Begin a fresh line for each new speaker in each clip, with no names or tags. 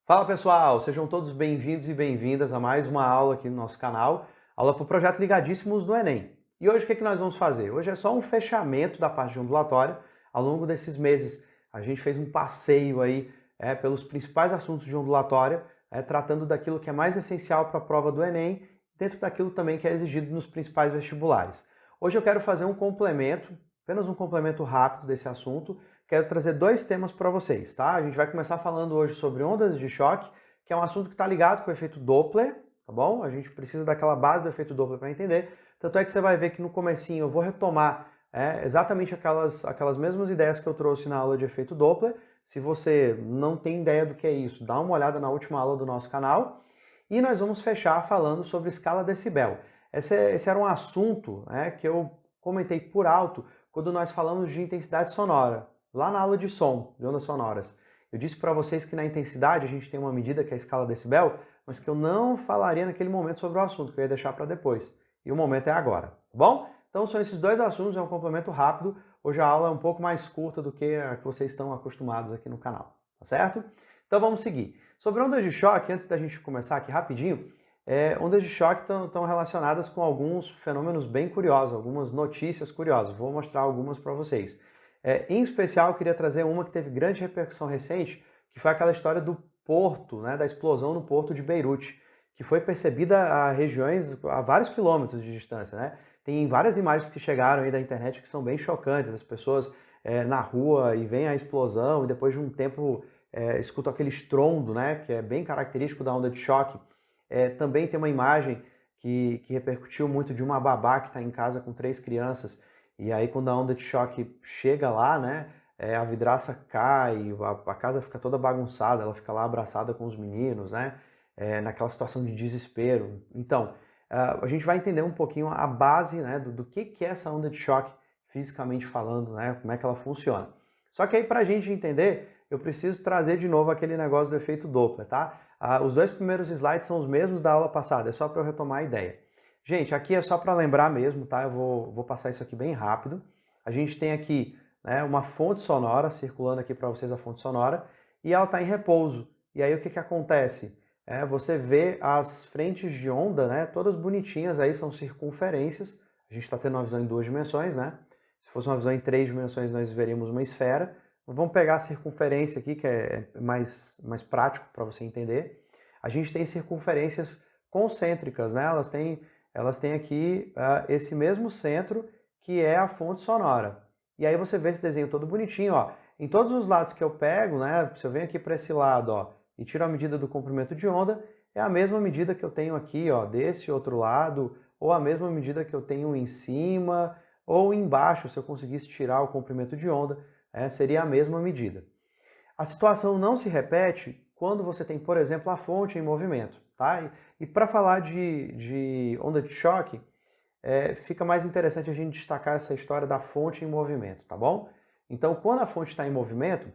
Fala pessoal, sejam todos bem-vindos e bem-vindas a mais uma aula aqui no nosso canal, aula para o projeto Ligadíssimos do Enem. E hoje o que nós vamos fazer? Hoje é só um fechamento da parte de ondulatória. Ao longo desses meses a gente fez um passeio aí pelos principais assuntos de ondulatória, tratando daquilo que é mais essencial para a prova do Enem, dentro daquilo também que é exigido nos principais vestibulares. Hoje eu quero fazer um complemento, apenas um complemento rápido desse assunto. Quero trazer dois temas para vocês, tá? A gente vai começar falando hoje sobre ondas de choque, que é um assunto que está ligado com o efeito Doppler, tá bom? A gente precisa daquela base do efeito Doppler para entender. Tanto é que você vai ver que no comecinho eu vou retomar exatamente aquelas mesmas ideias que eu trouxe na aula de efeito Doppler. Se você não tem ideia do que é isso, dá uma olhada na última aula do nosso canal. E nós vamos fechar falando sobre escala decibel. Esse era um assunto que eu comentei por alto quando nós falamos de intensidade sonora, lá na aula de som, de ondas sonoras. Eu disse para vocês que na intensidade a gente tem uma medida que é a escala decibel, mas que eu não falaria naquele momento sobre o assunto, que eu ia deixar para depois. E o momento é agora, tá bom? Então são esses dois assuntos, é um complemento rápido. Hoje a aula é um pouco mais curta do que a que vocês estão acostumados aqui no canal, tá certo? Então vamos seguir. Sobre ondas de choque, antes da gente começar aqui rapidinho, ondas de choque estão relacionadas com alguns fenômenos bem curiosos, algumas notícias curiosas. Vou mostrar algumas para vocês. Em especial, eu queria trazer uma que teve grande repercussão recente, que foi aquela história do porto, da explosão no porto de Beirute, que foi percebida a regiões a vários quilômetros de distância. Tem várias imagens que chegaram aí da internet que são bem chocantes, as pessoas na rua e veem a explosão e depois de um tempo escutam aquele estrondo, que é bem característico da onda de choque. Também tem uma imagem que repercutiu muito de uma babá que está em casa com 3 crianças. E aí quando a onda de choque chega lá, a vidraça cai, a casa fica toda bagunçada, ela fica lá abraçada com os meninos, naquela situação de desespero. Então, a gente vai entender um pouquinho a base do que é essa onda de choque, fisicamente falando, como é que ela funciona. Só que aí para a gente entender, eu preciso trazer de novo aquele negócio do efeito Doppler, tá? Os dois primeiros slides são os mesmos da aula passada, é só para eu retomar a ideia. Gente, aqui é só para lembrar mesmo, tá? Eu vou passar isso aqui bem rápido. A gente tem aqui uma fonte sonora, circulando aqui para vocês a fonte sonora, e ela está em repouso. E aí o que acontece? Você vê as frentes de onda, todas bonitinhas, aí são circunferências. A gente está tendo uma visão em 2 dimensões, Se fosse uma visão em 3 dimensões, nós veríamos uma esfera. Vamos pegar a circunferência aqui, que é mais prático para você entender. A gente tem circunferências concêntricas, Elas têm aqui esse mesmo centro, que é a fonte sonora. E aí você vê esse desenho todo bonitinho, ó. Em todos os lados que eu pego, se eu venho aqui para esse lado, ó, e tiro a medida do comprimento de onda, é a mesma medida que eu tenho aqui, ó, desse outro lado, ou a mesma medida que eu tenho em cima, ou embaixo, se eu conseguisse tirar o comprimento de onda, seria a mesma medida. A situação não se repete quando você tem, por exemplo, a fonte em movimento, tá? E para falar de onda de choque, fica mais interessante a gente destacar essa história da fonte em movimento, tá bom? Então, quando a fonte está em movimento,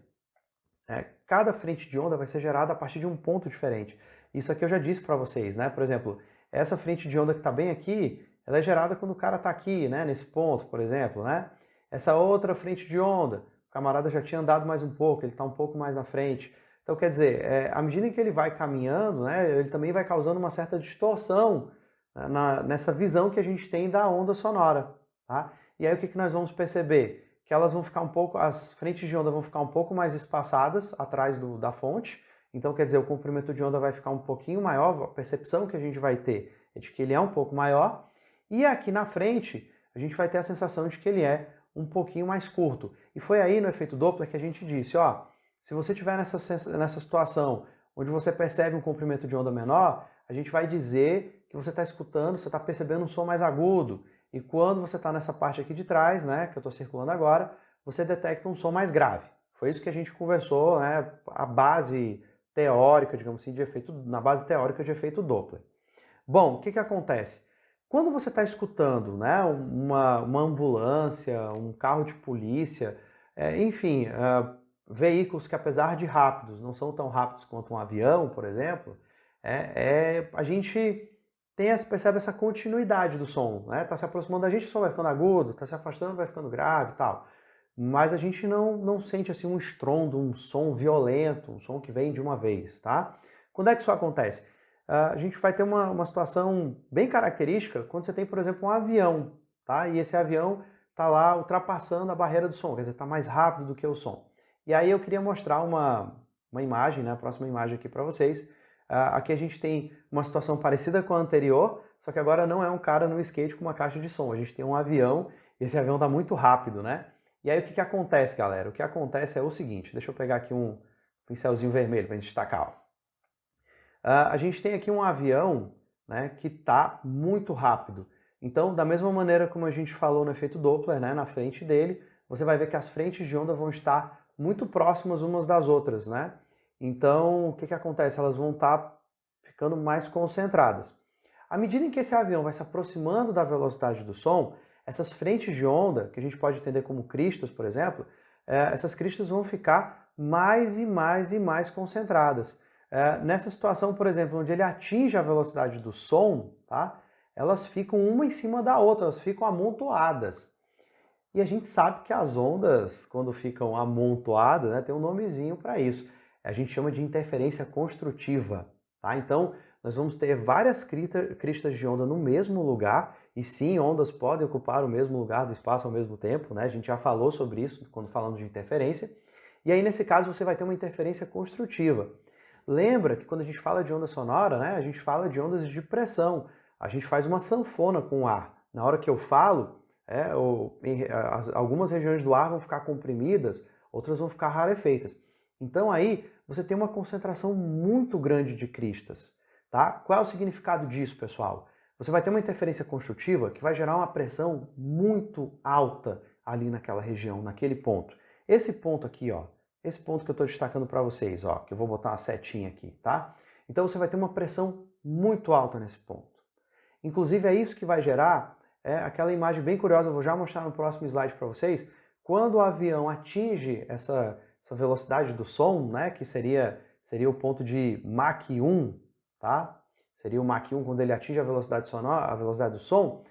cada frente de onda vai ser gerada a partir de um ponto diferente. Isso aqui eu já disse para vocês, Por exemplo, essa frente de onda que está bem aqui, ela é gerada quando o cara está aqui, nesse ponto, por exemplo, Essa outra frente de onda, o camarada já tinha andado mais um pouco, ele está um pouco mais na frente. Então, quer dizer, à medida que ele vai caminhando, ele também vai causando uma certa distorção nessa visão que a gente tem da onda sonora, tá? E aí o que nós vamos perceber? Que elas vão ficar as frentes de onda vão ficar um pouco mais espaçadas atrás da fonte. Então, quer dizer, o comprimento de onda vai ficar um pouquinho maior, a percepção que a gente vai ter é de que ele é um pouco maior. E aqui na frente, a gente vai ter a sensação de que ele é um pouquinho mais curto. E foi aí no efeito Doppler que a gente disse, ó, se você estiver nessa situação onde você percebe um comprimento de onda menor, a gente vai dizer que você está escutando, você está percebendo um som mais agudo. E quando você está nessa parte aqui de trás, que eu estou circulando agora, você detecta um som mais grave. Foi isso que a gente conversou, a base teórica, digamos assim, na base teórica de efeito Doppler. Bom, o que acontece? Quando você está escutando uma ambulância, um carro de polícia, enfim, veículos que apesar de rápidos, não são tão rápidos quanto um avião, por exemplo, a gente percebe essa continuidade do som, Tá se aproximando da gente, o som vai ficando agudo, tá se afastando, vai ficando grave e tal. mas a gente não sente assim um estrondo, um som violento, um som que vem de uma vez, tá? Quando é que isso acontece? A gente vai ter uma situação bem característica quando você tem, por exemplo, um avião, tá? E esse avião está lá ultrapassando a barreira do som, quer dizer, está mais rápido do que o som. E aí eu queria mostrar uma imagem, né? A próxima imagem aqui para vocês. Aqui a gente tem uma situação parecida com a anterior, só que agora não é um cara no skate com uma caixa de som, a gente tem um avião e esse avião está muito rápido, né? E aí o que acontece, galera? O que acontece é o seguinte, deixa eu pegar aqui um pincelzinho vermelho para a gente destacar. Ó. A gente tem aqui um avião, né, que está muito rápido. Então, da mesma maneira como a gente falou no efeito Doppler, né, na frente dele, você vai ver que as frentes de onda vão estar muito próximas umas das outras, né? Então, o que acontece? Elas vão estar ficando mais concentradas. À medida em que esse avião vai se aproximando da velocidade do som, essas frentes de onda, que a gente pode entender como cristas, por exemplo, essas cristas vão ficar mais e mais e mais concentradas. Nessa situação, por exemplo, onde ele atinge a velocidade do som, tá? Elas ficam uma em cima da outra, elas ficam amontoadas. E a gente sabe que as ondas, quando ficam amontoadas, né, tem um nomezinho para isso. A gente chama de interferência construtiva. Tá? Então, nós vamos ter várias cristas de onda no mesmo lugar, e sim, ondas podem ocupar o mesmo lugar do espaço ao mesmo tempo, né? A gente já falou sobre isso quando falamos de interferência. E aí, nesse caso, você vai ter uma interferência construtiva. Lembra que quando a gente fala de onda sonora, né, a gente fala de ondas de pressão. A gente faz uma sanfona com o ar. Na hora que eu falo, algumas regiões do ar vão ficar comprimidas, outras vão ficar rarefeitas. Então aí você tem uma concentração muito grande de cristas. Tá? Qual é o significado disso, pessoal? Você vai ter uma interferência construtiva que vai gerar uma pressão muito alta ali naquela região, naquele ponto. Esse ponto aqui, ó, esse ponto que eu estou destacando para vocês, ó, que eu vou botar uma setinha aqui, tá? Então você vai ter uma pressão muito alta nesse ponto. Inclusive é isso que vai gerar aquela imagem bem curiosa, eu vou já mostrar no próximo slide para vocês, quando o avião atinge essa velocidade do som, né, que seria o ponto de Mach 1, tá? Seria o Mach 1 quando ele atinge a velocidade sonora, a velocidade do som,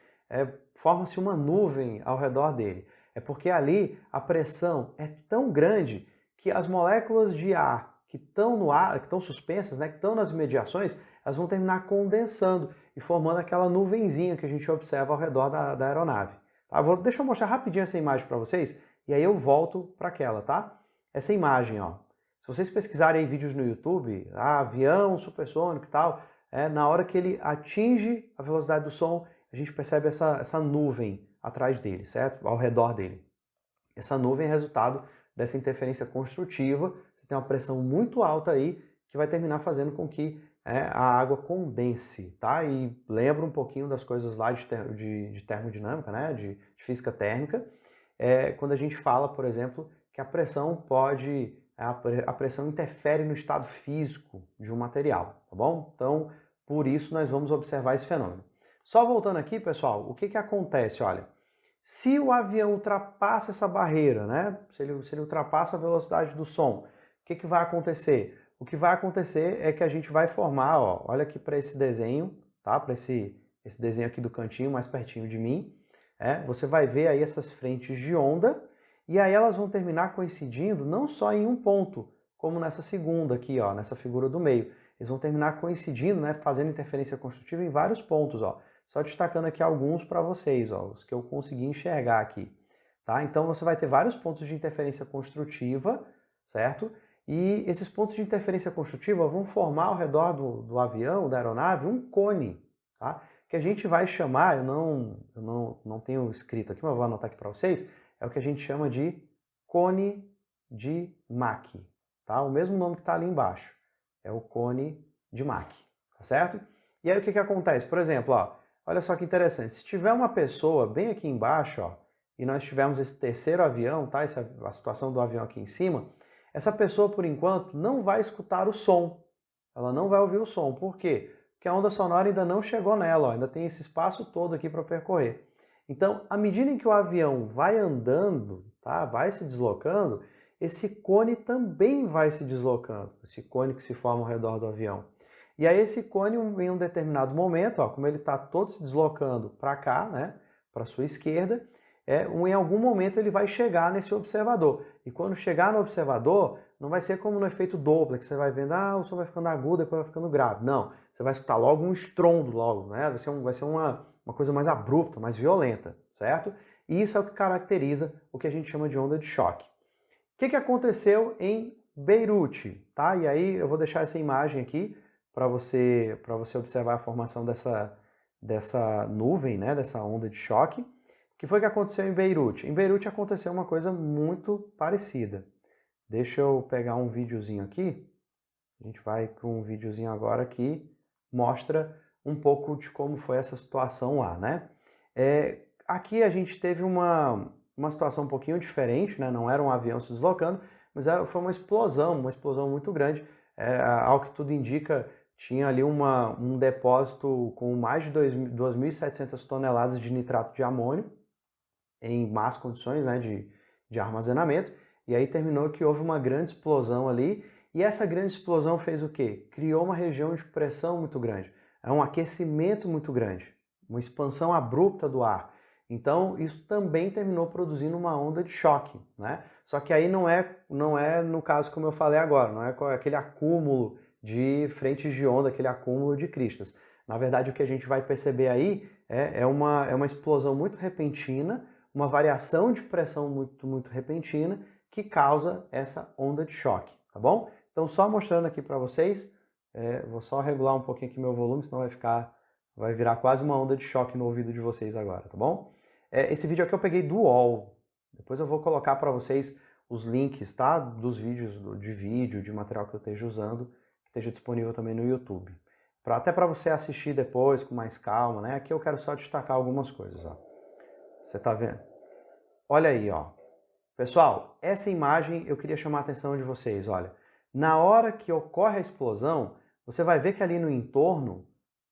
forma-se uma nuvem ao redor dele. É porque ali a pressão é tão grande que as moléculas de ar que estão no ar, que estão suspensas, né, que estão nas imediações, elas vão terminar condensando e formando aquela nuvenzinha que a gente observa ao redor da aeronave. Tá? Deixa eu mostrar rapidinho essa imagem para vocês e aí eu volto para aquela, tá? Essa imagem, ó. Se vocês pesquisarem vídeos no YouTube, avião supersônico e tal, na hora que ele atinge a velocidade do som, a gente percebe essa nuvem atrás dele, certo? Ao redor dele. Essa nuvem é resultado dessa interferência construtiva, você tem uma pressão muito alta aí que vai terminar fazendo com que a água condense, tá? E lembra um pouquinho das coisas lá de termodinâmica, né? De física térmica, quando a gente fala, por exemplo, que a pressão a pressão interfere no estado físico de um material, tá bom? Então, por isso nós vamos observar esse fenômeno. Só voltando aqui, pessoal, o que acontece? Olha, se o avião ultrapassa essa barreira, né? Se ele ultrapassa a velocidade do som, o que vai acontecer? O que vai acontecer é que a gente vai formar, ó, olha aqui para esse desenho, tá? Para esse desenho aqui do cantinho, mais pertinho de mim, você vai ver aí essas frentes de onda, e aí elas vão terminar coincidindo não só em um ponto, como nessa segunda aqui, ó, nessa figura do meio. Eles vão terminar coincidindo, né, fazendo interferência construtiva em vários pontos, ó. Só destacando aqui alguns para vocês, ó, os que eu consegui enxergar aqui. Tá? Então você vai ter vários pontos de interferência construtiva, certo? E esses pontos de interferência construtiva vão formar ao redor do avião, da aeronave, um cone, tá? Que a gente vai chamar, eu não tenho escrito aqui, mas eu vou anotar aqui para vocês, é o que a gente chama de cone de Mach, tá? O mesmo nome que está ali embaixo, é o cone de Mach, tá certo? E aí o que acontece? Por exemplo, ó, olha só que interessante, se tiver uma pessoa bem aqui embaixo, ó, e nós tivermos esse terceiro avião, tá? A situação do avião aqui em cima, essa pessoa, por enquanto, não vai escutar o som. Ela não vai ouvir o som. Por quê? Porque a onda sonora ainda não chegou nela, ó, ainda tem esse espaço todo aqui para percorrer. Então, à medida em que o avião vai andando, tá? Vai se deslocando, esse cone também vai se deslocando, esse cone que se forma ao redor do avião. E aí esse cone, em um determinado momento, ó, como ele está todo se deslocando para cá, né, para a sua esquerda, em algum momento ele vai chegar nesse observador. E quando chegar no observador, não vai ser como no efeito Doppler, que você vai vendo, o som vai ficando agudo, depois vai ficando grave. Não, você vai escutar logo um estrondo logo, né? Vai ser uma coisa mais abrupta, mais violenta, certo? E isso é o que caracteriza o que a gente chama de onda de choque. O que aconteceu em Beirute, tá? E aí eu vou deixar essa imagem aqui para você observar a formação dessa nuvem, né? Dessa onda de choque. O que foi que aconteceu em Beirute? Em Beirute aconteceu uma coisa muito parecida. Deixa eu pegar um videozinho aqui. A gente vai para um videozinho agora que mostra um pouco de como foi essa situação lá, né? Aqui a gente teve uma situação um pouquinho diferente, né? Não era um avião se deslocando, mas foi uma explosão muito grande. Ao que tudo indica, tinha ali um depósito com mais de 2.700 toneladas de nitrato de amônio em más condições, né, de armazenamento. E aí terminou que houve uma grande explosão ali. E essa grande explosão fez o quê? Criou uma região de pressão muito grande. É um aquecimento muito grande, uma expansão abrupta do ar. Então, isso também terminou produzindo uma onda de choque, né? Só que aí não é no caso como eu falei agora, não é aquele acúmulo de frentes de onda, aquele acúmulo de cristas. Na verdade, o que a gente vai perceber aí é uma explosão muito repentina, uma variação de pressão muito repentina que causa essa onda de choque, tá bom? Então, só mostrando aqui para vocês, vou só regular um pouquinho aqui meu volume, senão vai virar quase uma onda de choque no ouvido de vocês agora, tá bom? Esse vídeo aqui eu peguei do UOL, depois eu vou colocar para vocês os links, tá? Dos vídeos, de material que eu esteja usando, que esteja disponível também no YouTube. Até para você assistir depois com mais calma, né? Aqui eu quero só destacar algumas coisas, ó. Você tá vendo? Olha aí, ó. Pessoal, essa imagem eu queria chamar a atenção de vocês, olha. Na hora que ocorre a explosão, você vai ver que ali no entorno,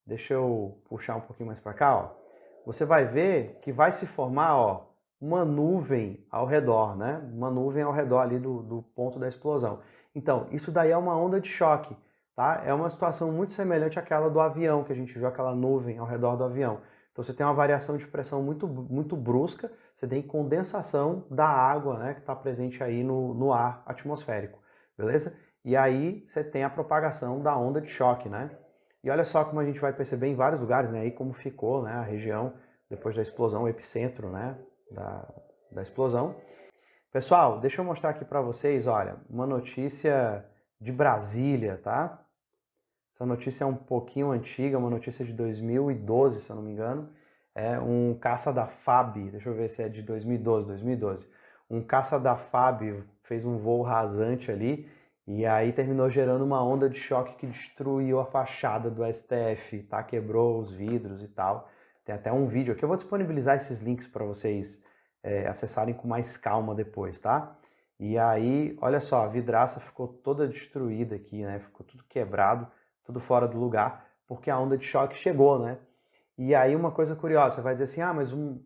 deixa eu puxar um pouquinho mais para cá, ó. Você vai ver que vai se formar, ó, uma nuvem ao redor, né? Uma nuvem ao redor ali do ponto da explosão. Então, isso daí é uma onda de choque, tá? É uma situação muito semelhante àquela do avião, que a gente viu aquela nuvem ao redor do avião. Então você tem uma variação de pressão muito brusca, você tem condensação da água, né, que está presente aí no ar atmosférico, beleza? E aí você tem a propagação da onda de choque, né? E olha só como a gente vai perceber em vários lugares, né, aí como ficou, né, a região depois da explosão, o epicentro, né, da explosão. Pessoal, deixa eu mostrar aqui para vocês, olha, uma notícia de Brasília, tá? Essa notícia é um pouquinho antiga, uma notícia de 2012, se eu não me engano. É um caça da FAB, deixa eu ver se é de 2012. Um caça da FAB fez um voo rasante ali e aí terminou gerando uma onda de choque que destruiu a fachada do STF, tá? Quebrou os vidros e tal. Tem até um vídeo aqui, eu vou disponibilizar esses links para vocês acessarem com mais calma depois, tá? E aí, olha só, a vidraça ficou toda destruída aqui, né? Ficou tudo quebrado, tudo fora do lugar, porque a onda de choque chegou, né? E aí uma coisa curiosa, você vai dizer assim,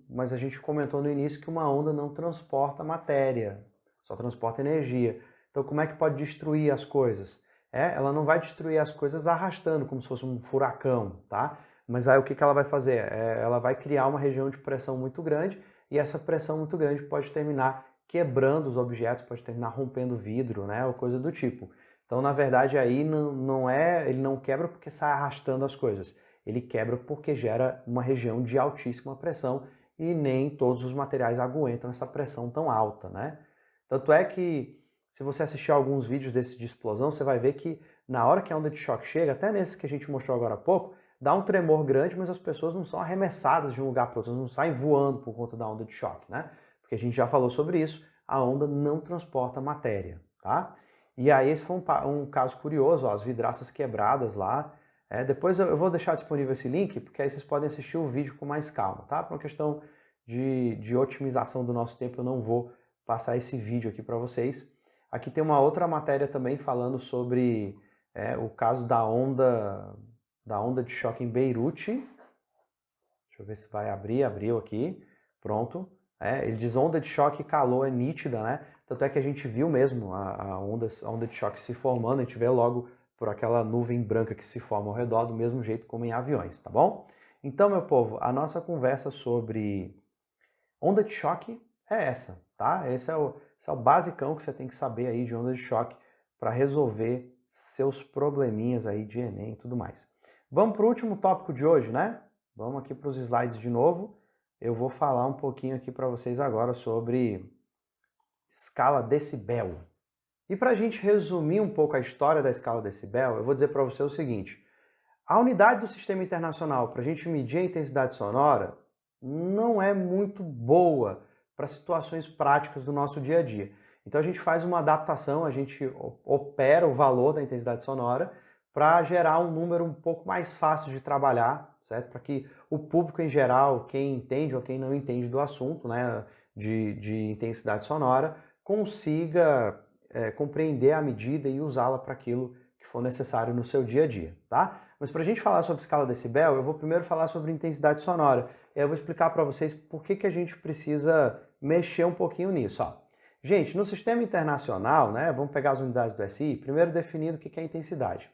mas a gente comentou no início que uma onda não transporta matéria, só transporta energia. Então como é que pode destruir as coisas? Ela não vai destruir as coisas arrastando, como se fosse um furacão, tá? Mas aí o que ela vai fazer? Ela vai criar uma região de pressão muito grande e essa pressão muito grande pode terminar quebrando os objetos, pode terminar rompendo vidro, né? Ou coisa do tipo. Então, na verdade, aí ele não quebra porque sai arrastando as coisas. Ele quebra porque gera uma região de altíssima pressão e nem todos os materiais aguentam essa pressão tão alta, né? Tanto é que, se você assistir alguns vídeos desses de explosão, você vai ver que na hora que a onda de choque chega, até nesse que a gente mostrou agora há pouco, dá um tremor grande, mas as pessoas não são arremessadas de um lugar para outro, não saem voando por conta da onda de choque, né? Porque a gente já falou sobre isso, a onda não transporta matéria, tá? E aí esse foi um caso curioso, ó, as vidraças quebradas lá. Depois eu vou deixar disponível esse link, porque aí vocês podem assistir o vídeo com mais calma, tá? Por uma questão de otimização do nosso tempo, eu não vou passar esse vídeo aqui para vocês. Aqui tem uma outra matéria também falando sobre o caso da onda de choque em Beirute. Deixa eu ver se vai abrir, abriu aqui, pronto. Ele diz onda de choque e calor é nítida, né? Tanto é que a gente viu mesmo a onda de choque se formando, a gente vê logo por aquela nuvem branca que se forma ao redor, do mesmo jeito como em aviões, tá bom? Então, meu povo, a nossa conversa sobre Onda de choque é essa, tá? Esse é o basicão que você tem que saber aí de onda de choque para resolver seus probleminhas aí de Enem e tudo mais. Vamos para o último tópico de hoje, né? Vamos aqui para os slides de novo. Eu vou falar um pouquinho aqui para vocês agora sobre escala decibel. E para a gente resumir um pouco a história da escala decibel, eu vou dizer para você o seguinte: a unidade do Sistema Internacional para a gente medir a intensidade sonora não é muito boa para situações práticas do nosso dia a dia. Então a gente faz uma adaptação, a gente opera o valor da intensidade sonora para gerar um número um pouco mais fácil de trabalhar, certo? Para que o público em geral, quem entende ou quem não entende do assunto, né, de intensidade sonora, consiga compreender a medida e usá-la para aquilo que for necessário no seu dia a dia, tá? Mas para a gente falar sobre escala decibel, eu vou primeiro falar sobre intensidade sonora. E aí eu vou explicar para vocês por que a gente precisa mexer um pouquinho nisso. Ó. Gente, no sistema internacional, né, vamos pegar as unidades do SI, primeiro definindo o que é intensidade.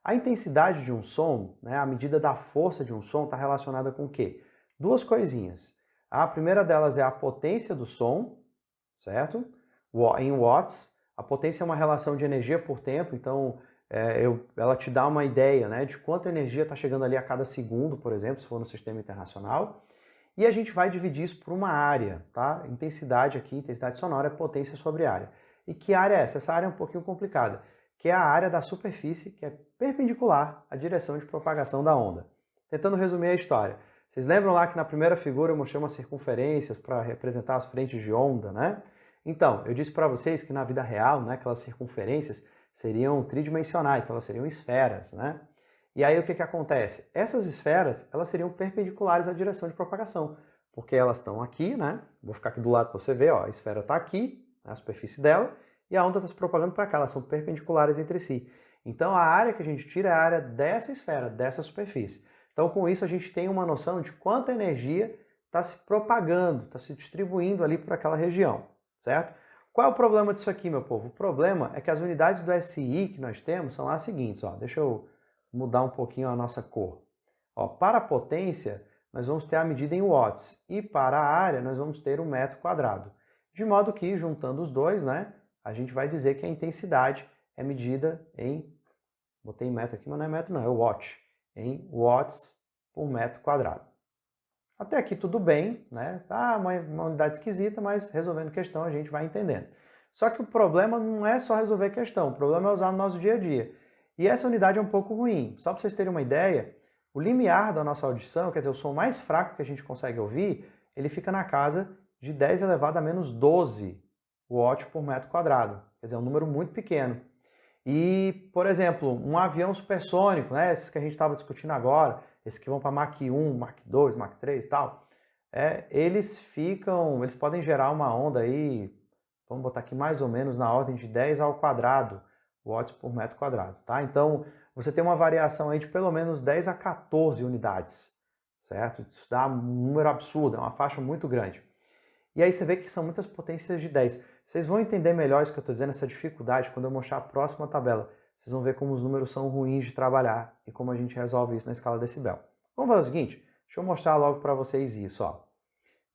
A intensidade de um som, né, a medida da força de um som, está relacionada com o quê? Duas coisinhas. A primeira delas é a potência do som, certo? Em watts. A potência é uma relação de energia por tempo, então ela te dá uma ideia, né, de quanta energia está chegando ali a cada segundo, por exemplo, se for no sistema internacional. E a gente vai dividir isso por uma área, tá? Intensidade aqui, intensidade sonora é potência sobre área. E que área é essa? Essa área é um pouquinho complicada, que é a área da superfície que é perpendicular à direção de propagação da onda. Tentando resumir a história. Vocês lembram lá que na primeira figura eu mostrei umas circunferências para representar as frentes de onda, né? Então, eu disse para vocês que na vida real, né, aquelas circunferências seriam tridimensionais, então elas seriam esferas, né? E aí o que acontece? Essas esferas, elas seriam perpendiculares à direção de propagação, porque elas estão aqui, né? Vou ficar aqui do lado para você ver, ó, a esfera está aqui, a superfície dela, e a onda está se propagando para cá, elas são perpendiculares entre si. Então a área que a gente tira é a área dessa esfera, dessa superfície. Então com isso a gente tem uma noção de quanta energia está se propagando, está se distribuindo ali por aquela região, certo? Qual é o problema disso aqui, meu povo? O problema é que as unidades do SI que nós temos são as seguintes, ó, deixa eu mudar um pouquinho a nossa cor. Ó, para a potência, nós vamos ter a medida em watts e para a área nós vamos ter um metro quadrado. De modo que, juntando os dois, né, a gente vai dizer que a intensidade é medida em, botei em metro aqui, mas não é metro não, é watt, em watts por metro quadrado. Até aqui tudo bem, né? Tá uma unidade esquisita, mas resolvendo questão a gente vai entendendo. Só que o problema não é só resolver questão, o problema é usar no nosso dia a dia. E essa unidade é um pouco ruim. Só para vocês terem uma ideia, o limiar da nossa audição, quer dizer, o som mais fraco que a gente consegue ouvir, ele fica na casa de 10 elevado a menos 12 watt por metro quadrado. Quer dizer, é um número muito pequeno. E, por exemplo, um avião supersônico, né, esses que a gente estava discutindo agora, esses que vão para Mach 1, Mach 2, Mach 3 e tal, eles podem gerar uma onda aí, vamos botar aqui mais ou menos na ordem de 10 ao quadrado watts por metro quadrado, tá? Então, você tem uma variação aí de pelo menos 10 a 14 unidades, certo? Isso dá um número absurdo, é uma faixa muito grande. E aí você vê que são muitas potências de 10. Vocês vão entender melhor isso que eu estou dizendo, essa dificuldade, quando eu mostrar a próxima tabela. Vocês vão ver como os números são ruins de trabalhar e como a gente resolve isso na escala decibel. Vamos fazer o seguinte, deixa eu mostrar logo para vocês isso, ó.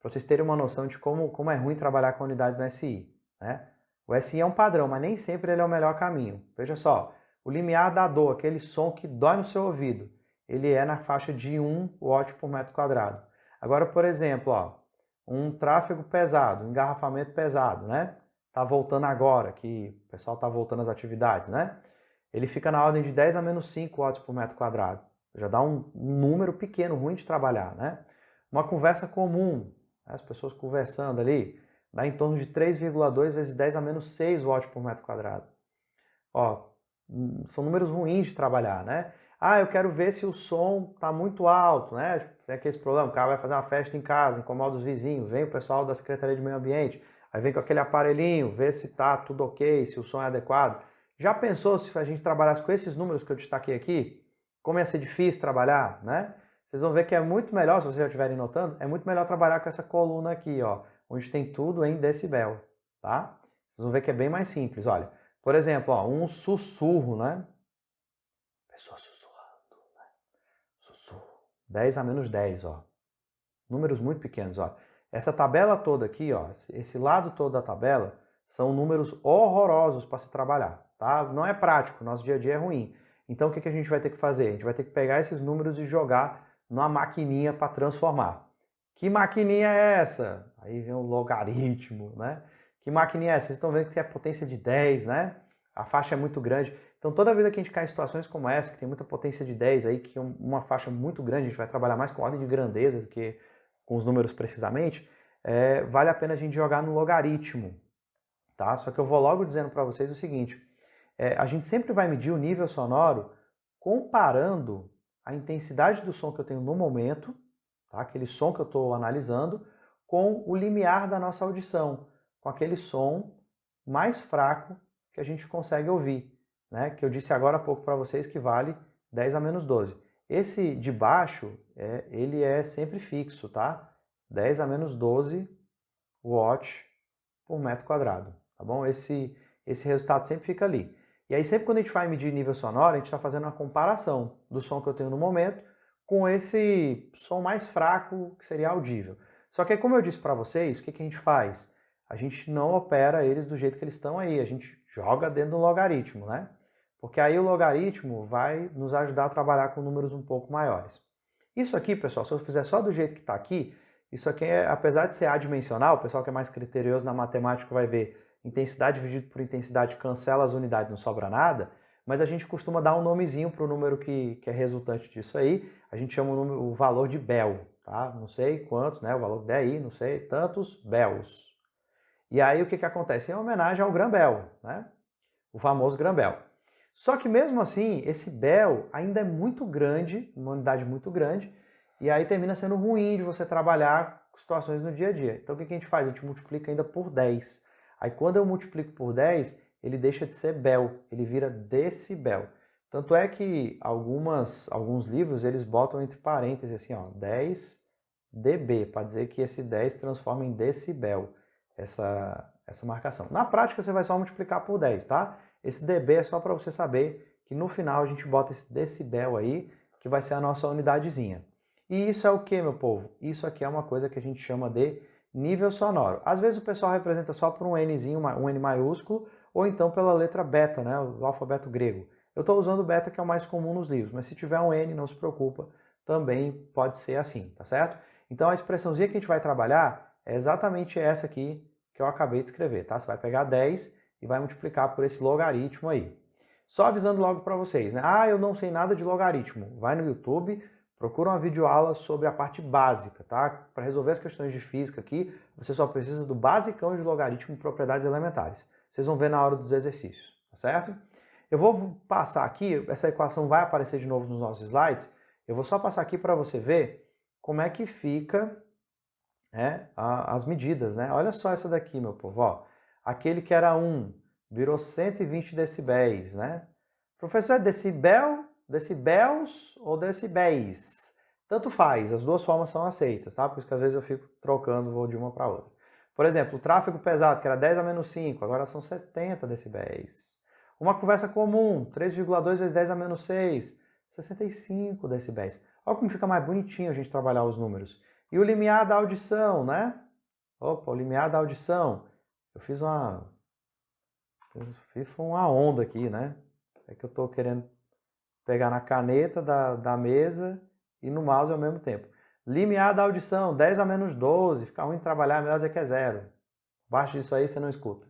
Para vocês terem uma noção de como é ruim trabalhar com a unidade do SI, né? O SI é um padrão, mas nem sempre ele é o melhor caminho. Veja só, o limiar da dor, aquele som que dói no seu ouvido, ele é na faixa de 1 watt por metro quadrado. Agora, por exemplo, ó, um tráfego pesado, um engarrafamento pesado, né? Tá voltando agora, que o pessoal tá voltando às atividades, né? Ele fica na ordem de 10 a menos 5 watts por metro quadrado. Já dá um número pequeno, ruim de trabalhar, né? Uma conversa comum, as pessoas conversando ali, dá em torno de 3,2 vezes 10 a menos 6 watts por metro quadrado. Ó, são números ruins de trabalhar, né? Ah, eu quero ver se o som está muito alto, né? Tem aquele problema, o cara vai fazer uma festa em casa, incomoda os vizinhos, vem o pessoal da Secretaria de Meio Ambiente, aí vem com aquele aparelhinho, vê se está tudo ok, se o som é adequado. Já pensou se a gente trabalhasse com esses números que eu destaquei aqui? Como ia ser difícil trabalhar, né? Vocês vão ver que é muito melhor, se vocês já estiverem notando, é muito melhor trabalhar com essa coluna aqui, ó, onde tem tudo em decibel, tá? Vocês vão ver que é bem mais simples, olha. Por exemplo, ó, um sussurro, né? Pessoa sussurrando, né? Sussurro. 10 a menos 10, ó. Números muito pequenos, ó. Essa tabela toda aqui, ó, esse lado todo da tabela, são números horrorosos para se trabalhar, tá? Não é prático, nosso dia a dia é ruim. Então o que a gente vai ter que fazer? A gente vai ter que pegar esses números e jogar numa maquininha para transformar. Que maquininha é essa? Aí vem o logaritmo, né? Que maquininha é essa? Vocês estão vendo que tem a potência de 10, né? A faixa é muito grande. Então toda vez que a gente cai em situações como essa, que tem muita potência de 10 aí, que é uma faixa muito grande, a gente vai trabalhar mais com ordem de grandeza do que com os números precisamente, vale a pena a gente jogar no logaritmo, tá? Só que eu vou logo dizendo para vocês o seguinte, a gente sempre vai medir o nível sonoro comparando a intensidade do som que eu tenho no momento, tá? Aquele som que eu estou analisando, com o limiar da nossa audição, com aquele som mais fraco que a gente consegue ouvir, né? Que eu disse agora há pouco para vocês que vale 10 a menos 12. Esse de baixo, ele é sempre fixo, tá? 10 a menos 12 watts por metro quadrado, tá bom? Esse resultado sempre fica ali. E aí sempre quando a gente vai medir nível sonoro, a gente está fazendo uma comparação do som que eu tenho no momento com esse som mais fraco que seria audível. Só que como eu disse para vocês, o que a gente faz? A gente não opera eles do jeito que eles estão aí, a gente joga dentro do logaritmo, né? Porque aí o logaritmo vai nos ajudar a trabalhar com números um pouco maiores. Isso aqui, pessoal, se eu fizer só do jeito que está aqui, isso aqui, apesar de ser adimensional, o pessoal que é mais criterioso na matemática vai ver intensidade dividido por intensidade, cancela as unidades, não sobra nada, mas a gente costuma dar um nomezinho para o número que é resultante disso aí, a gente chama o valor de Bell, tá? Não sei quantos, né? O valor daí, não sei, tantos Bells. E aí o que acontece? Em homenagem ao Graham-Bell, né? O famoso Graham-Bell. Só que mesmo assim, esse Bell ainda é muito grande, uma unidade muito grande, e aí termina sendo ruim de você trabalhar com situações no dia a dia. Então o que a gente faz? A gente multiplica ainda por 10. Aí quando eu multiplico por 10, ele deixa de ser Bell, ele vira decibel. Tanto é que alguns livros eles botam entre parênteses assim, ó, 10 dB, para dizer que esse 10 transforma em decibel, essa marcação. Na prática você vai só multiplicar por 10, tá? Esse dB é só para você saber que no final a gente bota esse decibel aí, que vai ser a nossa unidadezinha. E isso é o que, meu povo? Isso aqui é uma coisa que a gente chama de nível sonoro. Às vezes o pessoal representa só por um Nzinho, um N maiúsculo, ou então pela letra beta, né, o alfabeto grego. Eu estou usando o beta, que é o mais comum nos livros, mas se tiver um N, não se preocupa, também pode ser assim, tá certo? Então a expressãozinha que a gente vai trabalhar é exatamente essa aqui que eu acabei de escrever, tá? Você vai pegar 10 e vai multiplicar por esse logaritmo aí. Só avisando logo para vocês, né? Ah, eu não sei nada de logaritmo. Vai no YouTube, procura uma videoaula sobre a parte básica, tá? Para resolver as questões de física aqui, você só precisa do basicão de logaritmo e propriedades elementares. Vocês vão ver na hora dos exercícios, tá certo? Eu vou passar aqui, essa equação vai aparecer de novo nos nossos slides, eu vou só passar aqui para você ver como é que fica as medidas, né? Olha só essa daqui, meu povo, ó. Aquele que era 1 virou 120 decibéis, né? Professor, é decibel, decibels ou decibéis? Tanto faz, as duas formas são aceitas, tá? Por isso que às vezes eu fico trocando, vou de uma para outra. Por exemplo, o tráfego pesado, que era 10 a menos 5, agora são 70 decibéis. Uma conversa comum, 3,2 vezes 10 a menos 6, 65 decibéis. Olha como fica mais bonitinho a gente trabalhar os números. E o limiar da audição, né? Opa, o limiar da audição. Eu fiz uma onda aqui, né? É que eu estou querendo pegar na caneta da mesa e no mouse ao mesmo tempo. Limiar da audição, 10 a menos 12. Fica ruim de trabalhar, melhor dizer que é 0. Abaixo disso aí você não escuta.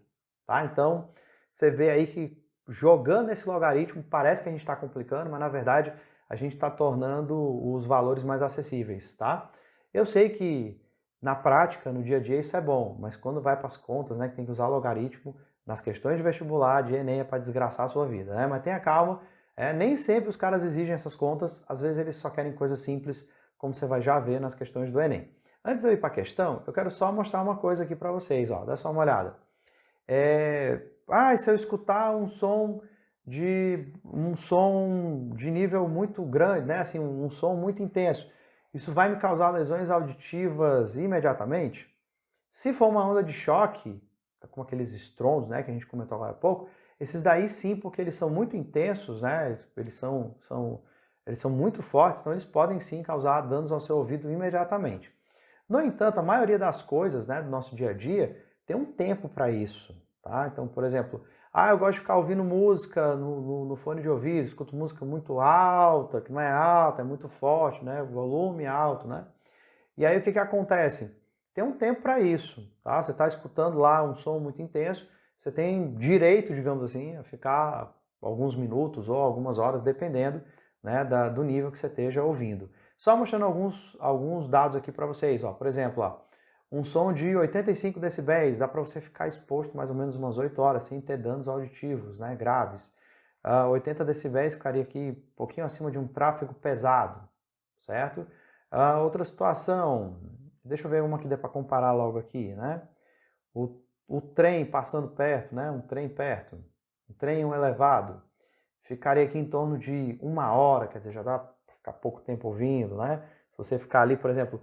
Tá? Então, você vê aí que jogando esse logaritmo, parece que a gente está complicando, mas na verdade a gente está tornando os valores mais acessíveis, tá? Eu sei que na prática, no dia a dia, isso é bom, mas quando vai para as contas, né, que tem que usar logaritmo nas questões de vestibular, de Enem, é para desgraçar a sua vida, né? Mas tenha calma, nem sempre os caras exigem essas contas, às vezes eles só querem coisas simples, como você vai já ver nas questões do Enem. Antes de eu ir para a questão, eu quero só mostrar uma coisa aqui para vocês, ó, dá só uma olhada. E se eu escutar um som de nível muito grande, né? Assim, um som muito intenso, isso vai me causar lesões auditivas imediatamente? Se for uma onda de choque, como aqueles estrondos, né, que a gente comentou agora há pouco, esses daí sim, porque eles são muito intensos, né? Eles são muito fortes, então eles podem sim causar danos ao seu ouvido imediatamente. No entanto, a maioria das coisas, né, do nosso dia a dia tem um tempo para isso, tá? Então, por exemplo, eu gosto de ficar ouvindo música no fone de ouvido, escuto música muito alta, que não é alta, é muito forte, né? Volume alto, né? E aí o que acontece? Tem um tempo para isso, tá? Você está escutando lá um som muito intenso, você tem direito, digamos assim, a ficar alguns minutos ou algumas horas, dependendo, né, do nível que você esteja ouvindo. Só mostrando alguns dados aqui para vocês. Ó. Por exemplo, ó, um som de 85 decibéis, dá para você ficar exposto mais ou menos umas 8 horas sem ter danos auditivos, né, graves. 80 decibéis ficaria aqui um pouquinho acima de um tráfego pesado, certo? Outra situação, deixa eu ver uma que dê para comparar logo aqui, né? O trem passando perto, né? Um trem perto, um trem elevado, ficaria aqui em torno de 1 hora, quer dizer, já dá para ficar pouco tempo ouvindo, né? Se você ficar ali, por exemplo,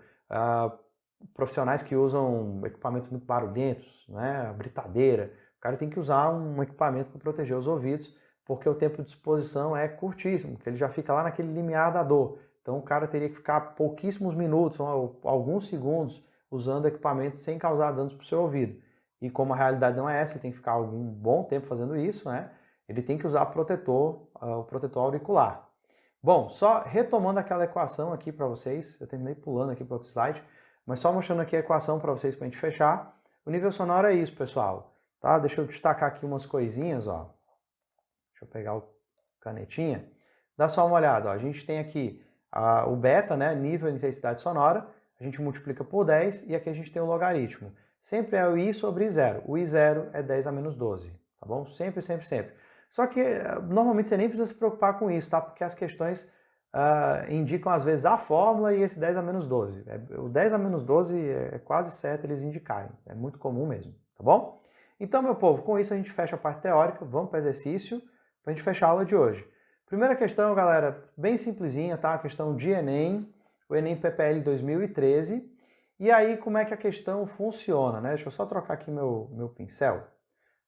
profissionais que usam equipamentos muito barulhentos, né? A britadeira, o cara tem que usar um equipamento para proteger os ouvidos, porque o tempo de exposição é curtíssimo, que ele já fica lá naquele limiar da dor. Então o cara teria que ficar pouquíssimos minutos, ou alguns segundos, usando equipamentos sem causar danos para o seu ouvido. E como a realidade não é essa, ele tem que ficar algum bom tempo fazendo isso, né? Ele tem que usar o protetor auricular. Bom, só retomando aquela equação aqui para vocês, eu terminei pulando aqui para outro slide, mas só mostrando aqui a equação para vocês para a gente fechar. O nível sonoro é isso, pessoal. Tá? Deixa eu destacar aqui umas coisinhas, ó. Deixa eu pegar o canetinha. Dá só uma olhada, ó. A gente tem aqui o beta, né, nível de intensidade sonora, a gente multiplica por 10 e aqui a gente tem o logaritmo. Sempre é o I sobre I0. O I0 é 10 a menos 12, tá bom? Sempre, sempre, sempre. Só que normalmente você nem precisa se preocupar com isso, tá? Porque as questões indicam às vezes a fórmula e esse 10 a menos 12. O 10 a menos 12 é quase certo eles indicarem, é muito comum mesmo, tá bom? Então, meu povo, com isso a gente fecha a parte teórica, vamos para o exercício, para a gente fechar a aula de hoje. Primeira questão, galera, bem simplesinha, tá? A questão de Enem, o Enem PPL 2013. E aí, como é que a questão funciona, né? Deixa eu só trocar aqui meu pincel.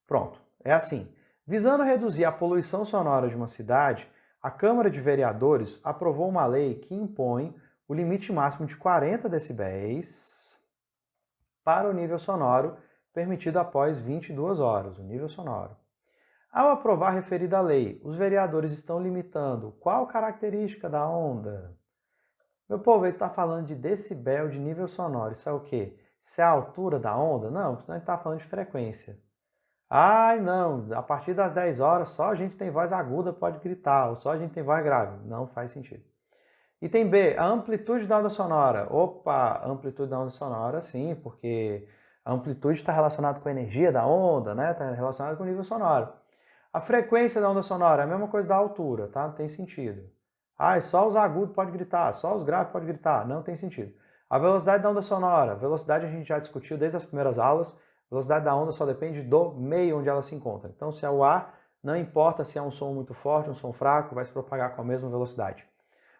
Pronto, é assim. Visando reduzir a poluição sonora de uma cidade, a Câmara de Vereadores aprovou uma lei que impõe o limite máximo de 40 decibéis para o nível sonoro permitido após 22 horas, o nível sonoro. Ao aprovar a referida lei, os vereadores estão limitando qual característica da onda? Meu povo, ele está falando de decibel de nível sonoro. Isso é o quê? Isso é a altura da onda? Não, senão ele está falando de frequência. Ai, não, a partir das 10 horas só a gente tem voz aguda pode gritar, ou só a gente tem voz grave. Não faz sentido. Item B, a amplitude da onda sonora. Opa, amplitude da onda sonora, sim, porque a amplitude está relacionada com a energia da onda, né? Está relacionada com o nível sonoro. A frequência da onda sonora é a mesma coisa da altura, tá? Não tem sentido. Só os agudos podem gritar, só os graves podem gritar. Não tem sentido. A velocidade da onda sonora. Velocidade a gente já discutiu desde as primeiras aulas. A velocidade da onda só depende do meio onde ela se encontra. Então, se é o ar, não importa se é um som muito forte, um som fraco, vai se propagar com a mesma velocidade.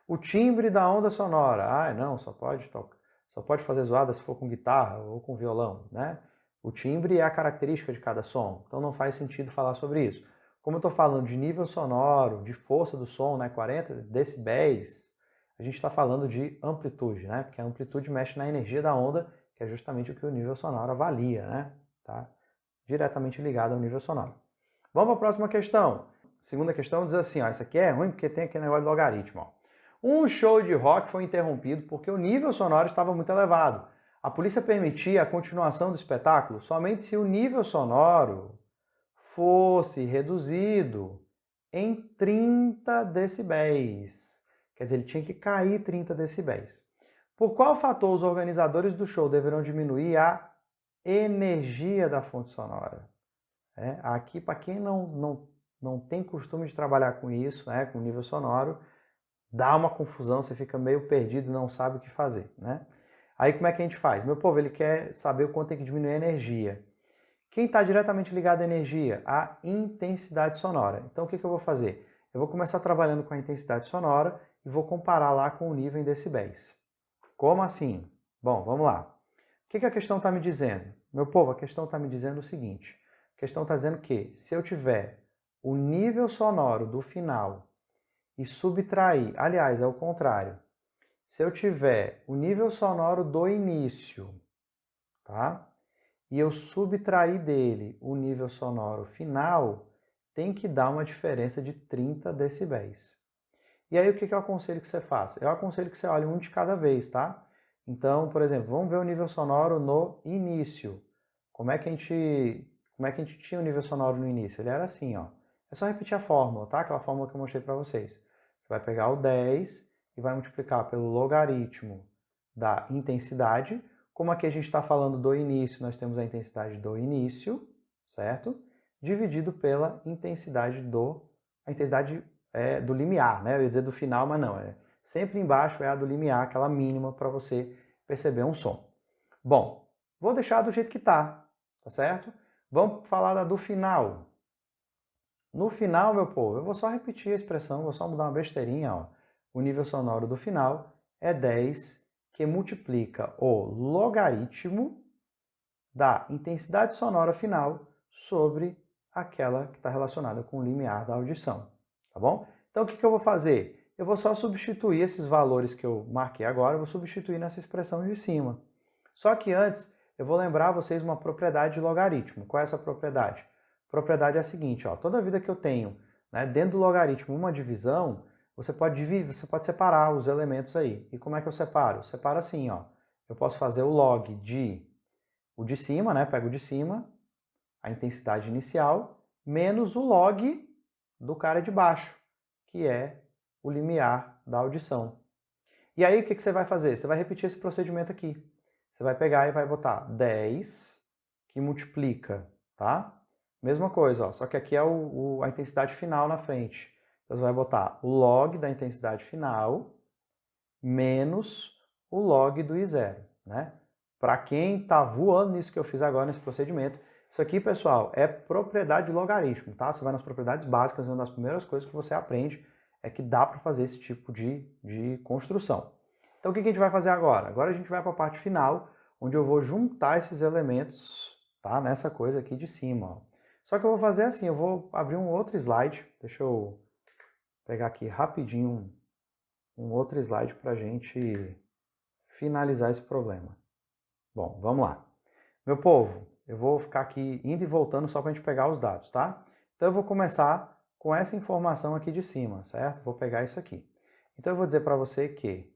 O timbre da onda sonora. Não, só pode fazer zoada se for com guitarra ou com violão, né? O timbre é a característica de cada som, então não faz sentido falar sobre isso. Como eu estou falando de nível sonoro, de força do som, né, 40 decibéis, a gente está falando de amplitude, né? Porque a amplitude mexe na energia da onda, que é justamente o que o nível sonoro avalia, né? Tá diretamente ligado ao nível sonoro. Vamos para a próxima questão. Segunda questão diz assim, ó, isso aqui é ruim porque tem aquele negócio de logaritmo. Ó. Um show de rock foi interrompido porque o nível sonoro estava muito elevado. A polícia permitia a continuação do espetáculo somente se o nível sonoro fosse reduzido em 30 decibéis. Quer dizer, ele tinha que cair 30 decibéis. Por qual fator os organizadores do show deverão diminuir a energia da fonte sonora? Aqui, para quem não tem costume de trabalhar com isso, né, com nível sonoro, dá uma confusão, você fica meio perdido e não sabe o que fazer. Né? Aí como é que a gente faz? Meu povo, ele quer saber o quanto tem que diminuir a energia. Quem está diretamente ligado à energia? A intensidade sonora. Então o que eu vou fazer? Eu vou começar trabalhando com a intensidade sonora e vou comparar lá com o nível em decibéis. Como assim? Bom, vamos lá. O que a questão está me dizendo? Meu povo, a questão está me dizendo o seguinte. A questão está dizendo que se eu tiver o nível sonoro do final e subtrair, aliás, é o contrário. Se eu tiver o nível sonoro do início, tá? E eu subtrair dele o nível sonoro final, tem que dar uma diferença de 30 decibéis. E aí o que eu aconselho que você faça? Eu aconselho que você olhe um de cada vez, tá? Então, por exemplo, vamos ver o nível sonoro no início. Como é que a gente tinha o nível sonoro no início? Ele era assim, ó. É só repetir a fórmula, tá? Aquela fórmula que eu mostrei para vocês. Você vai pegar o 10 e vai multiplicar pelo logaritmo da intensidade. Como aqui a gente está falando do início, nós temos a intensidade do início, certo? Dividido pela intensidade do limiar, né? Eu ia dizer do final, mas não. Sempre embaixo é a do limiar, aquela mínima para você perceber um som. Bom, vou deixar do jeito que tá certo? Vamos falar da do final. No final, meu povo, eu vou só repetir a expressão, vou só mudar uma besteirinha, ó. O nível sonoro do final é 10, que multiplica o logaritmo da intensidade sonora final sobre aquela que está relacionada com o limiar da audição, tá bom? Então o que eu vou fazer? Eu vou só substituir esses valores que eu marquei agora, eu vou substituir nessa expressão de cima. Só que antes, eu vou lembrar a vocês uma propriedade de logaritmo. Qual é essa propriedade? A propriedade é a seguinte, ó, toda vida que eu tenho, né, dentro do logaritmo uma divisão, você pode separar os elementos aí. E como é que eu separo? Eu separo assim, ó. Eu posso fazer o log de o de cima, né? Pego o de cima, a intensidade inicial, menos o log do cara de baixo, que é o limiar da audição. E aí o que você vai fazer? Você vai repetir esse procedimento aqui. Você vai pegar e vai botar 10, que multiplica, tá? Mesma coisa, ó, só que aqui é a intensidade final na frente. Então você vai botar o log da intensidade final menos o log do I0, né? Para quem está voando nisso que eu fiz agora, nesse procedimento, isso aqui, pessoal, é propriedade de logaritmo, tá? Você vai nas propriedades básicas, uma das primeiras coisas que você aprende é que dá para fazer esse tipo de construção. Então, o que a gente vai fazer agora? Agora a gente vai para a parte final, onde eu vou juntar esses elementos, tá? Nessa coisa aqui de cima, ó. Só que eu vou fazer assim, eu vou abrir um outro slide, deixa eu pegar aqui rapidinho um outro slide para a gente finalizar esse problema. Bom, vamos lá. Meu povo, eu vou ficar aqui indo e voltando só para a gente pegar os dados, tá? Então eu vou começar com essa informação aqui de cima, certo? Vou pegar isso aqui. Então eu vou dizer para você que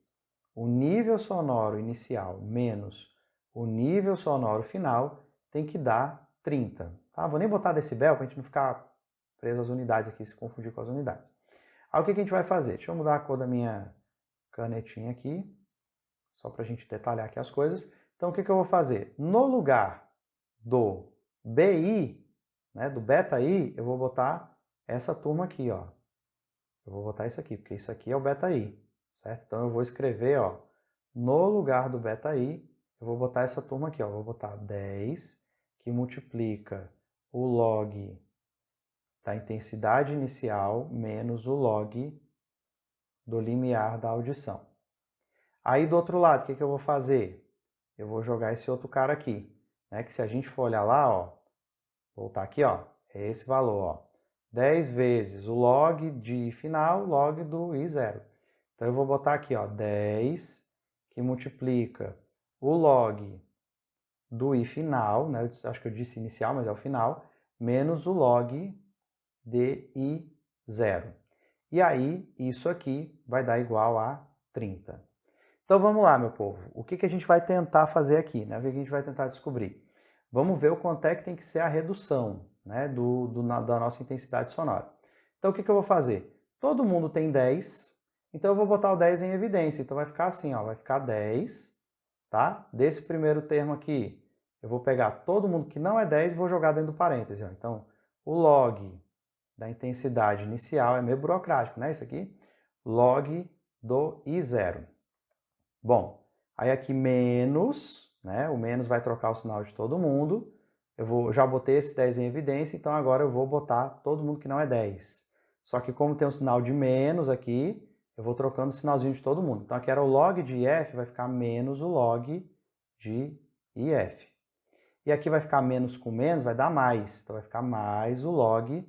o nível sonoro inicial menos o nível sonoro final tem que dar 30. Tá? Vou nem botar decibel para a gente não ficar preso às unidades aqui, se confundir com as unidades. Aí o que a gente vai fazer? Deixa eu mudar a cor da minha canetinha aqui, só para a gente detalhar aqui as coisas. Então o que eu vou fazer? No lugar do BI, né, do beta I, eu vou botar essa turma aqui, ó. Eu vou botar isso aqui, porque isso aqui é o beta I, certo? Então eu vou escrever, ó, no lugar do beta I, eu vou botar essa turma aqui, ó. Eu vou botar 10, que multiplica o log da intensidade inicial menos o log do limiar da audição. Aí do outro lado, o que eu vou fazer? Eu vou jogar esse outro cara aqui, né? Que se a gente for olhar lá, ó, voltar aqui, ó, é esse valor, ó. 10 vezes o log de final, log do I0. Então eu vou botar aqui, ó, 10 que multiplica o log do I final, né? Eu acho que eu disse inicial, mas é o final, menos o log de I0. E aí, isso aqui vai dar igual a 30. Então vamos lá, meu povo. O que a gente vai tentar fazer aqui, né? O que a gente vai tentar descobrir? Vamos ver o quanto é que tem que ser a redução, né, da nossa intensidade sonora. Então o que eu vou fazer? Todo mundo tem 10, então eu vou botar o 10 em evidência. Então vai ficar assim, ó, vai ficar 10, tá? Desse primeiro termo aqui, eu vou pegar todo mundo que não é 10 e vou jogar dentro do parêntese, ó. Então o log da intensidade inicial é meio burocrático, né? Isso aqui, log do I0. Bom, aí aqui menos, né? O menos vai trocar o sinal de todo mundo. Eu já botei esse 10 em evidência, então agora eu vou botar todo mundo que não é 10. Só que como tem um sinal de menos aqui, eu vou trocando o sinalzinho de todo mundo. Então aqui era o log de IF, vai ficar menos o log de IF. E aqui vai ficar menos com menos, vai dar mais. Então vai ficar mais o log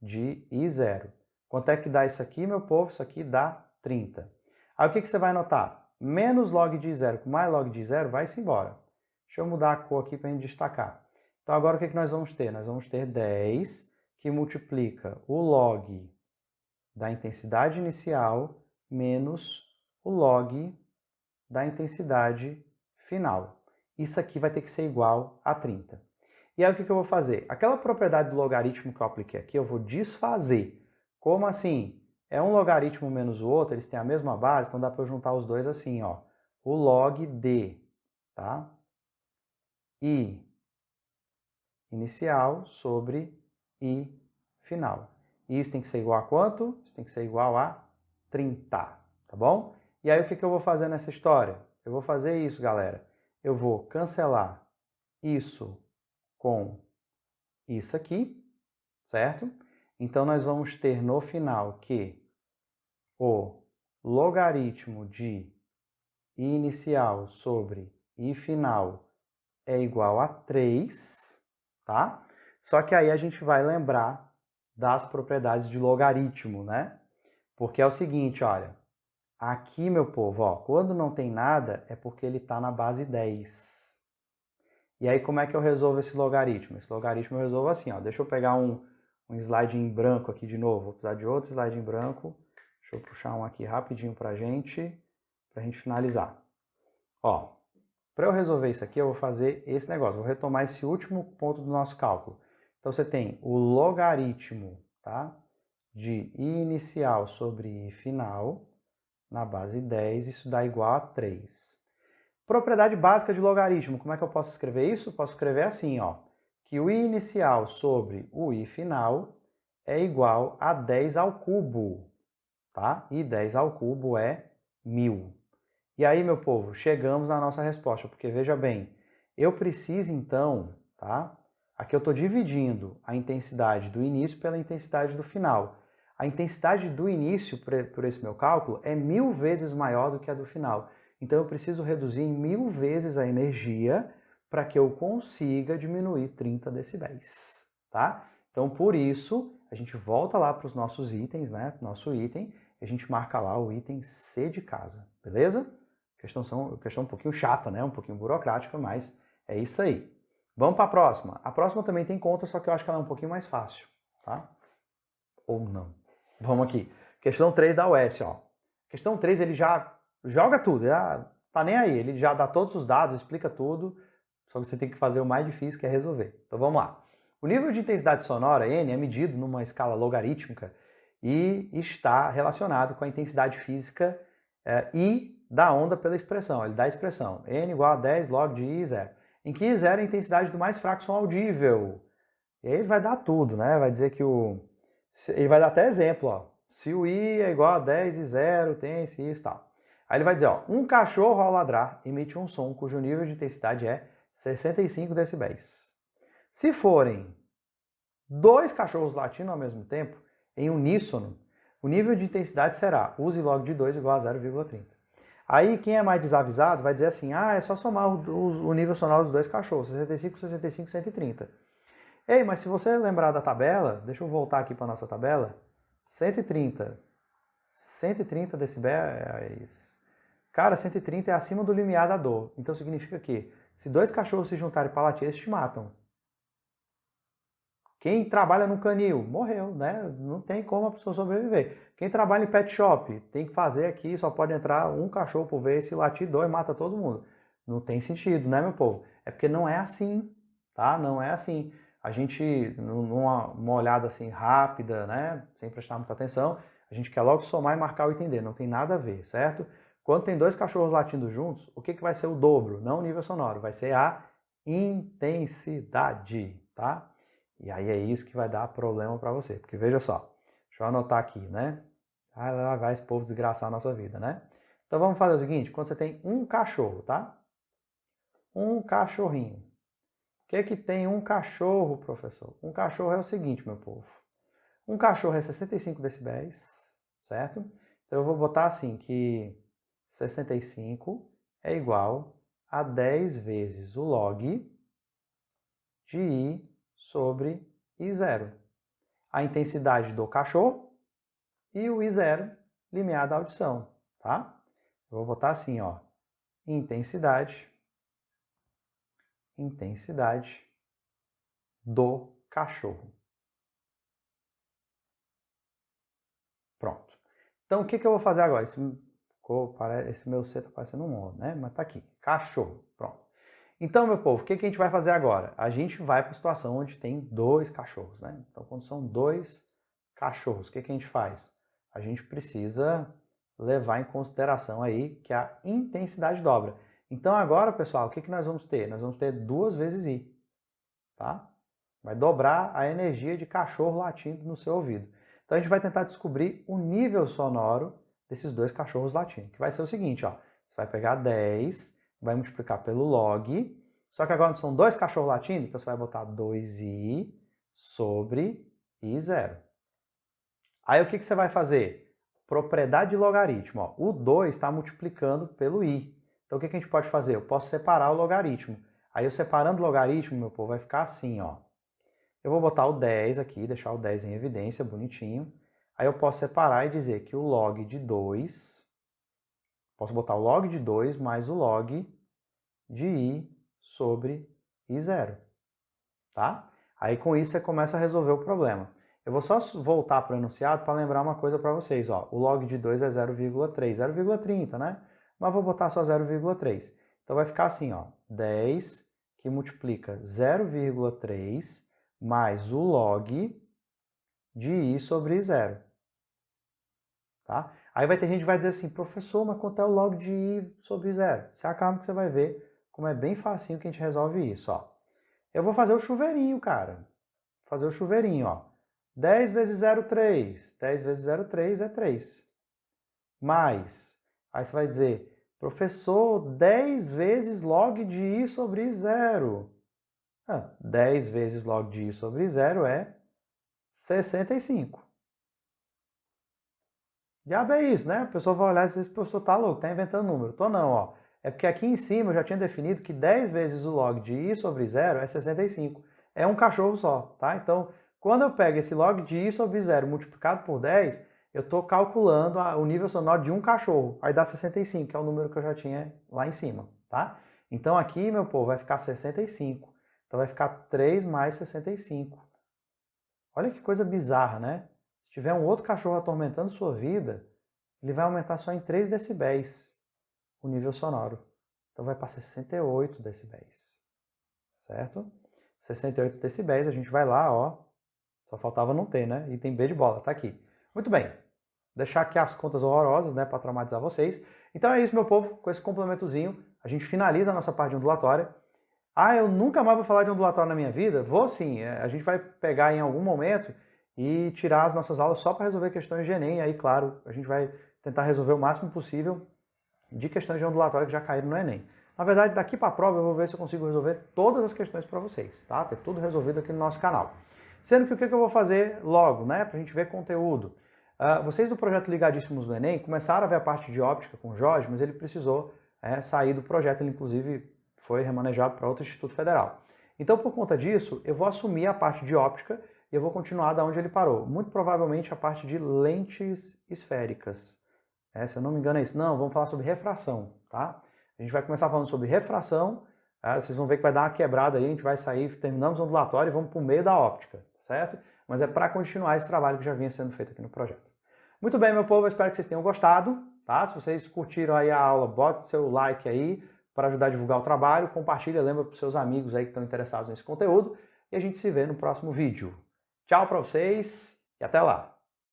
de I0. Quanto é que dá isso aqui, meu povo? Isso aqui dá 30. Aí o que você vai notar? menos log de zero com mais log de zero, vai-se embora. Deixa eu mudar a cor aqui para a gente destacar. Então agora o que nós vamos ter? Nós vamos ter 10 que multiplica o log da intensidade inicial menos o log da intensidade final. Isso aqui vai ter que ser igual a 30. E aí o que eu vou fazer? Aquela propriedade do logaritmo que eu apliquei aqui, eu vou desfazer. Como assim? É um logaritmo menos o outro, eles têm a mesma base, então dá para eu juntar os dois assim, ó. O log de, tá? I inicial sobre I final. E isso tem que ser igual a quanto? Isso tem que ser igual a 30, tá bom? E aí o que eu vou fazer nessa história? Eu vou fazer isso, galera. Eu vou cancelar isso com isso aqui, certo? Então nós vamos ter no final que o logaritmo de I inicial sobre I final é igual a 3, tá? Só que aí a gente vai lembrar das propriedades de logaritmo, né? Porque é o seguinte, olha, aqui, meu povo, ó, quando não tem nada é porque ele está na base 10. E aí como é que eu resolvo esse logaritmo? Esse logaritmo eu resolvo assim, ó, deixa eu pegar um slide em branco aqui de novo, vou precisar de outro slide em branco. Deixa eu puxar um aqui rapidinho pra gente finalizar. Ó, para eu resolver isso aqui, eu vou fazer esse negócio, vou retomar esse último ponto do nosso cálculo. Então você tem o logaritmo, tá, de I inicial sobre I final, na base 10, isso dá igual a 3. Propriedade básica de logaritmo, como é que eu posso escrever isso? Posso escrever assim, ó, que o I inicial sobre o I final é igual a 10 ao cubo, tá? E 10 ao cubo é 1000. E aí, meu povo, chegamos na nossa resposta, porque veja bem, eu preciso então, tá? Aqui eu estou dividindo a intensidade do início pela intensidade do final. A intensidade do início, por esse meu cálculo, é 1000 vezes maior do que a do final. Então eu preciso reduzir em 1000 vezes a energia para que eu consiga diminuir 30 decibéis, tá? Então por isso, a gente volta lá para os nossos itens, né? Nosso item, e a gente marca lá o item C de casa, beleza? Questão um pouquinho chata, né? Um pouquinho burocrática, mas é isso aí. Vamos para a próxima. A próxima também tem conta, só que eu acho que ela é um pouquinho mais fácil, tá? Ou não. Vamos aqui. Questão 3 da UES, ó. Questão 3 ele já joga tudo, já tá nem aí. Ele já dá todos os dados, explica tudo, só que você tem que fazer o mais difícil, que é resolver. Então vamos lá. O nível de intensidade sonora, N, é medido numa escala logarítmica e está relacionado com a intensidade física I da onda pela expressão. Ele dá a expressão N igual a 10 log de I0, em que I0 é a intensidade do mais fraco som audível. E aí ele vai dar tudo, né? Vai dizer que ele vai dar até exemplo, ó. Se o I é igual a 10 e 0, tem esse isso e tal. Aí ele vai dizer, ó, um cachorro ao ladrar emite um som cujo nível de intensidade é 65 decibéis. Se forem 2 cachorros latindo ao mesmo tempo, em uníssono, o nível de intensidade será use log de 2 igual a 0,30. Aí quem é mais desavisado vai dizer assim, é só somar o nível sonoro dos 2 cachorros, 65, 65, 130. Ei, mas se você lembrar da tabela, deixa eu voltar aqui para a nossa tabela, 130 decibéis, cara, 130 é acima do limiar da dor. Então significa que se 2 cachorros se juntarem para latir, eles te matam. Quem trabalha no canil, morreu, né? Não tem como a pessoa sobreviver. Quem trabalha em pet shop, tem que fazer aqui, só pode entrar um cachorro por vez, se latir 2, mata todo mundo. Não tem sentido, né, meu povo? É porque não é assim, tá? Não é assim. A gente, numa olhada assim rápida, né, sem prestar muita atenção, a gente quer logo somar e marcar o item D, não tem nada a ver, certo? Quando tem 2 cachorros latindo juntos, o que vai ser o dobro? Não o nível sonoro, vai ser a intensidade, tá? E aí é isso que vai dar problema para você, porque veja só, deixa eu anotar aqui, né? Lá vai esse povo desgraçar a nossa vida, né? Então vamos fazer o seguinte, quando você tem um cachorro, tá? Um cachorrinho. O que tem um cachorro, professor? Um cachorro é o seguinte, meu povo. Um cachorro é 65 decibéis, certo? Então eu vou botar assim, que 65 é igual a 10 vezes o log de I sobre I0. A intensidade do cachorro e o I0, limiar da audição, tá? Eu vou botar assim, ó, intensidade do cachorro. Pronto. Então, o que eu vou fazer agora? Esse meu C está parecendo um O, né? Mas tá aqui. Cachorro. Pronto. Então, meu povo, o que a gente vai fazer agora? A gente vai para a situação onde tem 2 cachorros, né? Então, quando são 2 cachorros, o que a gente faz? A gente precisa levar em consideração aí que a intensidade dobra. Então, agora, pessoal, o que nós vamos ter? Nós vamos ter 2 vezes I, tá? Vai dobrar a energia de cachorro latindo no seu ouvido. Então, a gente vai tentar descobrir o nível sonoro desses 2 cachorros latindo, que vai ser o seguinte, ó. Você vai pegar 10, vai multiplicar pelo log, só que agora são 2 cachorros latindo, então você vai botar 2i sobre i0. Aí o que você vai fazer? Propriedade de logaritmo. Ó. O 2 está multiplicando pelo i. Então o que a gente pode fazer? Eu posso separar o logaritmo. Aí eu separando o logaritmo, meu povo, vai ficar assim, ó. Eu vou botar o 10 aqui, deixar o 10 em evidência, bonitinho. Aí eu posso separar e dizer que o log de 2, posso botar o log de 2 mais o log de i sobre i0, tá? Aí com isso você começa a resolver o problema. Eu vou só voltar para o enunciado para lembrar uma coisa para vocês, ó. O log de 2 é 0,3, 0,30, né? Mas vou botar só 0,3. Então vai ficar assim, ó, 10 que multiplica 0,3 mais o log de i sobre i0. Tá? Aí vai ter gente que vai dizer assim, professor, mas quanto é o log de i sobre i0? Se acalma que você vai ver como é bem facinho que a gente resolve isso, ó. Eu vou fazer o chuveirinho, cara. Vou fazer o chuveirinho, ó. 10 vezes 0,3. 10 vezes 0,3 é 3. Mais, aí você vai dizer, professor, 10 vezes log de i sobre i0. 10 vezes log de i sobre i0 é 65. Diabo é isso, né? A pessoa vai olhar e dizer, esse professor tá louco, tá inventando número. Tô não, ó. É porque aqui em cima eu já tinha definido que 10 vezes o log de i sobre 0 é 65. É um cachorro só, tá? Então, quando eu pego esse log de i sobre 0 multiplicado por 10, eu estou calculando o nível sonoro de um cachorro. Aí dá 65, que é o número que eu já tinha lá em cima, tá? Então aqui, meu povo, vai ficar 65. Então vai ficar 3 mais 65. Olha que coisa bizarra, né? Se tiver um outro cachorro atormentando sua vida, ele vai aumentar só em 3 decibéis o nível sonoro. Então vai para 68 decibéis, certo? 68 decibéis, a gente vai lá, ó, só faltava não ter, né? Item B de bola, tá aqui. Muito bem, deixar aqui as contas horrorosas, né, para traumatizar vocês. Então é isso, meu povo, com esse complementozinho, a gente finaliza a nossa parte de ondulatória. Ah, eu nunca mais vou falar de ondulatório na minha vida? Vou sim, a gente vai pegar em algum momento e tirar as nossas aulas só para resolver questões de Enem, e aí, claro, a gente vai tentar resolver o máximo possível de questões de ondulatório que já caíram no Enem. Na verdade, daqui para a prova eu vou ver se eu consigo resolver todas as questões para vocês, tá? Ter tudo resolvido aqui no nosso canal. Sendo que o que eu vou fazer logo, né, para a gente ver conteúdo? Vocês do projeto Ligadíssimos no Enem começaram a ver a parte de óptica com o Jorge, mas ele precisou sair do projeto, ele inclusive foi remanejado para outro Instituto Federal. Então, por conta disso, eu vou assumir a parte de óptica e eu vou continuar da onde ele parou. Muito provavelmente a parte de lentes esféricas. Se eu não me engano é isso. Não, vamos falar sobre refração, tá? A gente vai começar falando sobre refração, vocês vão ver que vai dar uma quebrada aí, a gente vai sair, terminamos o ondulatório e vamos para o meio da óptica, certo? Mas é para continuar esse trabalho que já vinha sendo feito aqui no projeto. Muito bem, meu povo, eu espero que vocês tenham gostado, tá? Se vocês curtiram aí a aula, bote seu like aí para ajudar a divulgar o trabalho, compartilha, lembra para os seus amigos aí que estão interessados nesse conteúdo e a gente se vê no próximo vídeo. Tchau para vocês e até lá!